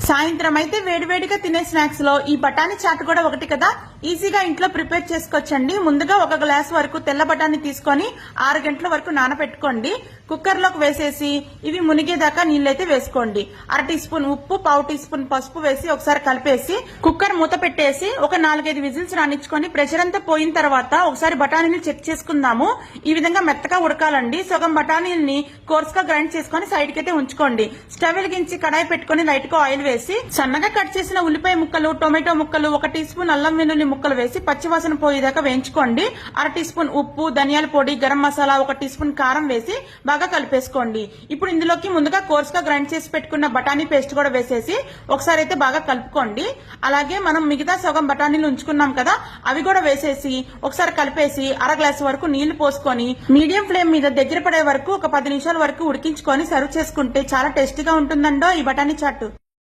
సాయంత్రం అయితే వేడివేడిగా తినే స్నాక్స్ లో ఈ బఠానీ చాట్ కూడా ఒకటి కదా. ఈజీగా ఇంట్లో ప్రిపేర్ చేసుకోవచ్చండి. ముందుగా 1 గ్లాస్ వరకు తెల్ల బఠానీ తీసుకొని 6 గంటల వరకు నానబెట్టుకోండి. కుక్కర్ లోకి వేసేసి ఇవి మునిగేదాకా నీళ్ళైతే వేసుకోండి. 1/2 టీ స్పూన్ ఉప్పు, 1/4 టీ స్పూన్ పసుపు వేసి ఒకసారి కలిపేసి కుక్కర్ మూత పెట్టేసి ఒక 4-5 విజిల్స్ రానిచ్చుకొని ప్రెషర్ అంతా పోయిన తర్వాత ఒకసారి బఠానీని చెక్ చేసుకుందాము. ఈ విధంగా మెత్తగా ఉడకాలండి. సగం బఠానీల్ని కోర్స్ గా గ్రైండ్ చేసుకుని సైడ్ కి అయితే ఉంచుకోండి. స్టవ్ వెలిగించి కడాయి పెట్టుకుని లైట్ గా ఆయిల్ వేసి సన్నగా కట్ చేసిన ఉల్లిపాయ ముక్కలు, టొమాటో ముక్కలు, 1 టీ స్పూన్ అల్లం వెల్లుల్లి ముక్కలు వేసి పచ్చివాసన పోయేదాకా వేయించుకోండి. 1/2 టీ స్పూన్ ఉప్పు, ధనియాల పొడి, గరం మసాలా, 1 టీ స్పూన్ కారం వేసి బాగా కలిపేసుకోండి. ఇప్పుడు ఇందులోకి ముందుగా కోర్స్ గా గ్రైండ్ చేసి పెట్టుకున్న బఠానీ పేస్ట్ కూడా వేసేసి ఒకసారి అయితే బాగా కలుపుకోండి. అలాగే మనం మిగతా సగం బఠానీలు ఉంచుకున్నాం కదా, అవి కూడా వేసేసి ఒకసారి కలిపేసి 1/2 గ్లాస్ వరకు నీళ్లు పోసుకొని మీడియం ఫ్లేమ్ మీద దగ్గర పడే వరకు ఒక 10 నిమిషాల వరకు ఉడికించుకొని సర్వ్ చేసుకుంటే చాలా టేస్టీగా ఉంటుందండో ఈ బఠానీ చాట్.